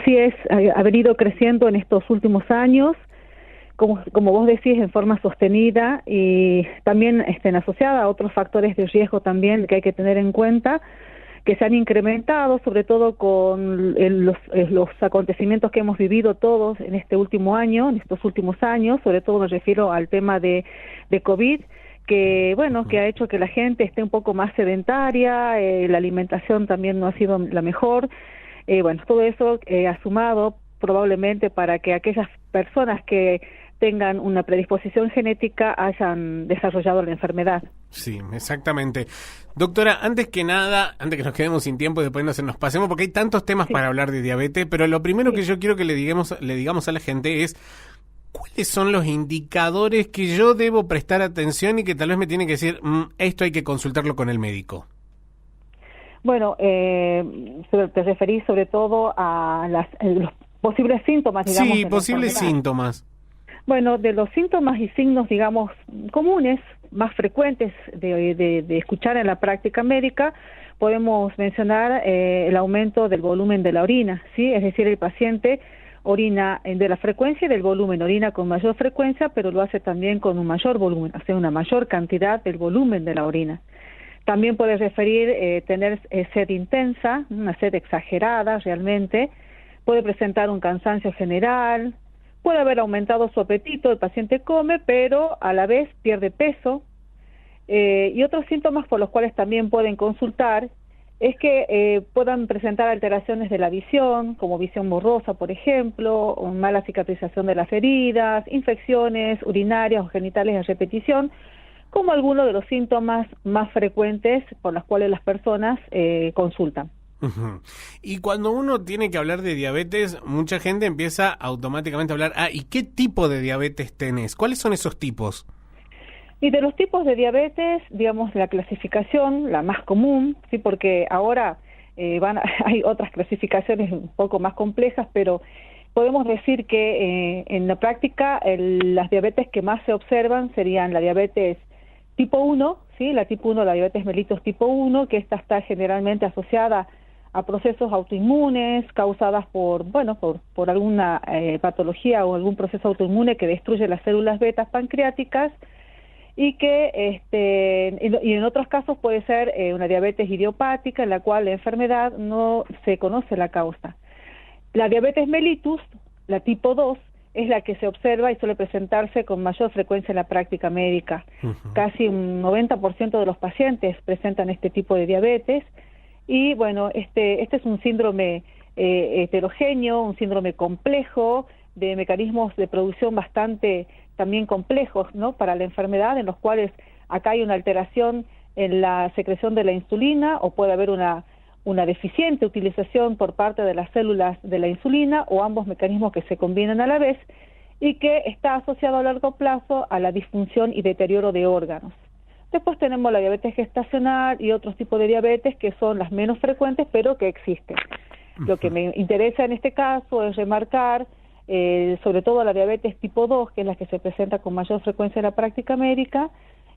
Así es, ha venido creciendo en estos últimos años, como vos decís, en forma sostenida y también asociada a otros factores de riesgo también que hay que tener en cuenta, que se han incrementado, sobre todo con los acontecimientos que hemos vivido todos en este último año, en estos últimos años, sobre todo me refiero al tema de COVID, que que ha hecho que la gente esté un poco más sedentaria, la alimentación también no ha sido la mejor, todo eso ha sumado probablemente para que aquellas personas que tengan una predisposición genética hayan desarrollado la enfermedad. Sí, exactamente. Doctora, antes que nada, antes que nos quedemos sin tiempo y después nos pasemos, porque hay tantos temas para hablar de diabetes, pero lo primero que yo quiero que le digamos a la gente es ¿cuáles son los indicadores que yo debo prestar atención y que tal vez me tiene que decir, esto hay que consultarlo con el médico? Bueno, te referís sobre todo a los posibles síntomas, digamos. Sí, posibles síntomas. Bueno, de los síntomas y signos, digamos, comunes, más frecuentes de escuchar en la práctica médica, podemos mencionar el aumento del volumen de la orina, ¿sí? Es decir, el paciente orina de la frecuencia y del volumen, orina con mayor frecuencia, pero lo hace también con un mayor volumen, o sea, una mayor cantidad del volumen de la orina. También puede referir tener sed intensa, una sed exagerada realmente, puede presentar un cansancio general, puede haber aumentado su apetito, el paciente come, pero a la vez pierde peso. Y otros síntomas por los cuales también pueden consultar es que puedan presentar alteraciones de la visión, como visión borrosa, por ejemplo, o mala cicatrización de las heridas, infecciones urinarias o genitales a repetición, como algunos de los síntomas más frecuentes por los cuales las personas consultan. Uh-huh. Y cuando uno tiene que hablar de diabetes, mucha gente empieza automáticamente a hablar, ¿y qué tipo de diabetes tenés? ¿Cuáles son esos tipos? Y de los tipos de diabetes, digamos, la clasificación, la más común, sí, porque ahora hay otras clasificaciones un poco más complejas, pero podemos decir que en la práctica las diabetes que más se observan serían la diabetes tipo 1, ¿sí? La tipo 1, la diabetes mellitus tipo 1, que esta está generalmente asociada a procesos autoinmunes causadas por alguna patología o algún proceso autoinmune que destruye las células betas pancreáticas y que y en otros casos puede ser una diabetes idiopática en la cual la enfermedad no se conoce la causa. La diabetes mellitus, la tipo 2, es la que se observa y suele presentarse con mayor frecuencia en la práctica médica. Uh-huh. Casi un 90% de los pacientes presentan este tipo de diabetes. Y bueno, este es un síndrome heterogéneo, un síndrome complejo, de mecanismos de producción bastante también complejos, ¿no?, para la enfermedad, en los cuales acá hay una alteración en la secreción de la insulina, o puede haber una deficiente utilización por parte de las células de la insulina, o ambos mecanismos que se combinan a la vez, y que está asociado a largo plazo a la disfunción y deterioro de órganos. Después tenemos la diabetes gestacional y otros tipos de diabetes que son las menos frecuentes, pero que existen. Lo que me interesa en este caso es remarcar sobre todo la diabetes tipo 2, que es la que se presenta con mayor frecuencia en la práctica médica,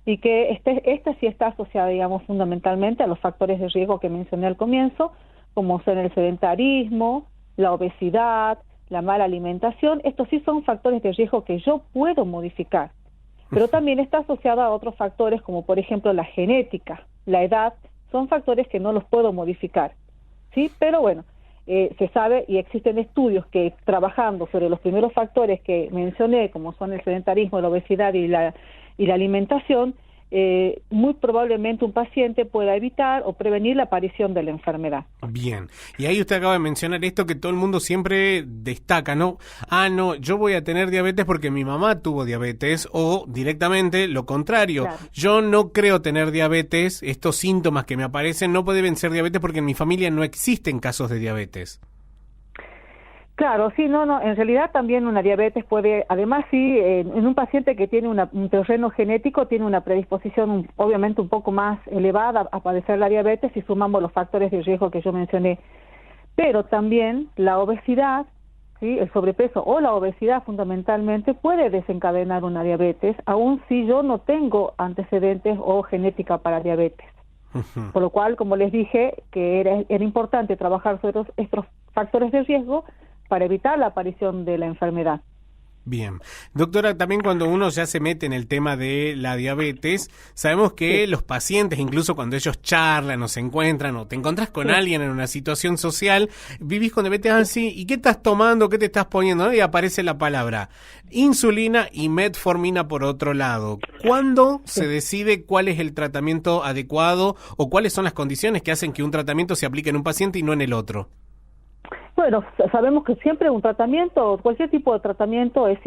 y que esta sí está asociada, digamos, fundamentalmente a los factores de riesgo que mencioné al comienzo, como son el sedentarismo, la obesidad, la mala alimentación. Estos sí son factores de riesgo que yo puedo modificar, pero también está asociada a otros factores como por ejemplo la genética, la edad, son factores que no los puedo modificar, ¿sí? Pero bueno, se sabe y existen estudios que trabajando sobre los primeros factores que mencioné, como son el sedentarismo, la obesidad y la alimentación, muy probablemente un paciente pueda evitar o prevenir la aparición de la enfermedad. Bien, y ahí usted acaba de mencionar esto que todo el mundo siempre destaca, ¿no? No, yo voy a tener diabetes porque mi mamá tuvo diabetes, o directamente lo contrario, claro. Yo no creo tener diabetes, estos síntomas que me aparecen no deben ser diabetes porque en mi familia no existen casos de diabetes. Claro, sí, no, en realidad también una diabetes puede, además sí, en un paciente que tiene un terreno genético tiene una predisposición obviamente un poco más elevada a padecer la diabetes si sumamos los factores de riesgo que yo mencioné, pero también la obesidad, ¿sí?, el sobrepeso o la obesidad fundamentalmente puede desencadenar una diabetes, aun si yo no tengo antecedentes o genética para diabetes. Uh-huh. Por lo cual, como les dije, que era importante trabajar sobre estos factores de riesgo para evitar la aparición de la enfermedad. Bien. Doctora, también cuando uno ya se mete en el tema de la diabetes, sabemos que los pacientes, incluso cuando ellos charlan o se encuentran o te encontrás con alguien en una situación social, vivís con diabetes así, ¿y qué estás tomando? ¿Qué te estás poniendo? ¿No? Y aparece la palabra insulina y metformina por otro lado. ¿Cuándo se decide cuál es el tratamiento adecuado o cuáles son las condiciones que hacen que un tratamiento se aplique en un paciente y no en el otro? Bueno, sabemos que siempre un tratamiento, cualquier tipo de tratamiento es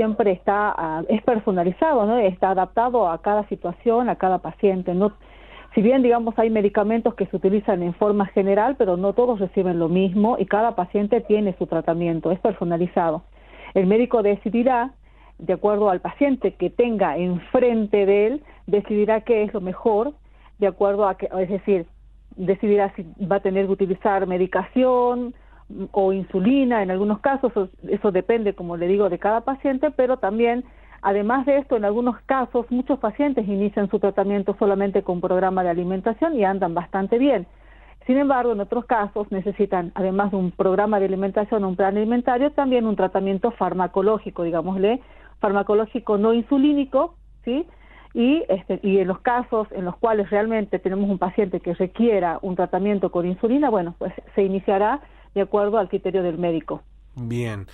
personalizado, ¿no? Está adaptado a cada situación, a cada paciente, ¿no? Si bien, digamos, hay medicamentos que se utilizan en forma general, pero no todos reciben lo mismo y cada paciente tiene su tratamiento, es personalizado. El médico decidirá, de acuerdo al paciente que tenga enfrente de él, decidirá qué es lo mejor, de acuerdo a que, es decir, decidirá si va a tener que utilizar medicación o insulina, en algunos casos, eso depende, como le digo, de cada paciente, pero también, además de esto, en algunos casos, muchos pacientes inician su tratamiento solamente con programa de alimentación y andan bastante bien. Sin embargo, en otros casos necesitan, además de un programa de alimentación o un plan alimentario, también un tratamiento farmacológico, digámosle, farmacológico no insulínico, ¿sí? Y en los casos en los cuales realmente tenemos un paciente que requiera un tratamiento con insulina, bueno, pues se iniciará de acuerdo al criterio del médico. Bien.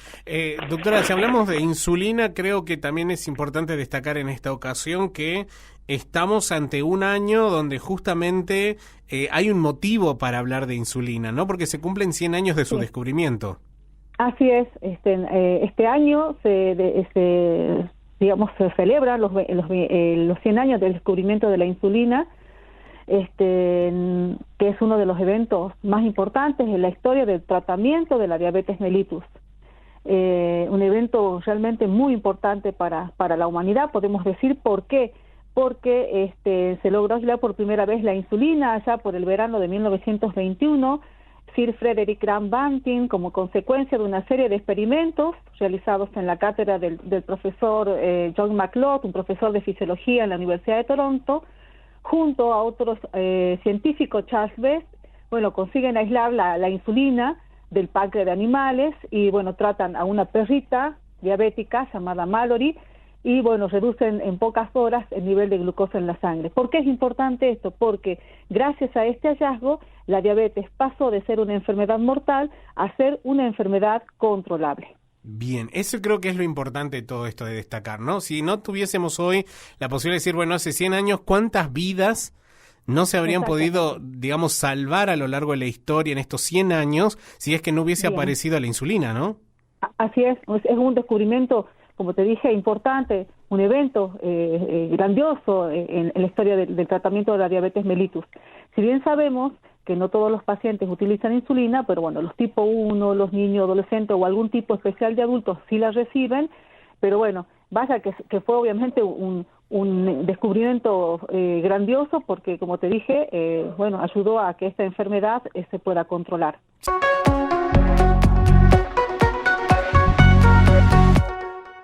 Doctora, si hablamos de insulina, creo que también es importante destacar en esta ocasión que estamos ante un año donde justamente hay un motivo para hablar de insulina, ¿no? Porque se cumplen 100 años de su descubrimiento. Así es. Este año se celebran los 100 años del descubrimiento de la insulina, que es uno de los eventos más importantes en la historia del tratamiento de la diabetes mellitus. Un evento realmente muy importante para la humanidad, podemos decir. ¿Por qué? Porque se logró aislar por primera vez la insulina allá por el verano de 1921, Sir Frederick Grant Banting, como consecuencia de una serie de experimentos realizados en la cátedra del profesor John McLeod, un profesor de fisiología en la Universidad de Toronto, junto a otros científicos, Charles Best, consiguen aislar la insulina del páncreas de animales y, tratan a una perrita diabética llamada Mallory y, reducen en pocas horas el nivel de glucosa en la sangre. ¿Por qué es importante esto? Porque gracias a este hallazgo, la diabetes pasó de ser una enfermedad mortal a ser una enfermedad controlable. Bien, eso creo que es lo importante de todo esto de destacar, ¿no? Si no tuviésemos hoy la posibilidad de decir, hace 100 años, ¿cuántas vidas no se habrían podido, digamos, salvar a lo largo de la historia en estos 100 años si es que no hubiese aparecido la insulina, ¿no? Así es un descubrimiento, como te dije, importante, un evento grandioso en la historia del tratamiento de la diabetes mellitus. Si bien sabemos que no todos los pacientes utilizan insulina, pero los tipo 1, los niños, adolescentes o algún tipo especial de adultos sí la reciben, pero vaya que fue obviamente un descubrimiento grandioso porque, como te dije, ayudó a que esta enfermedad se pueda controlar.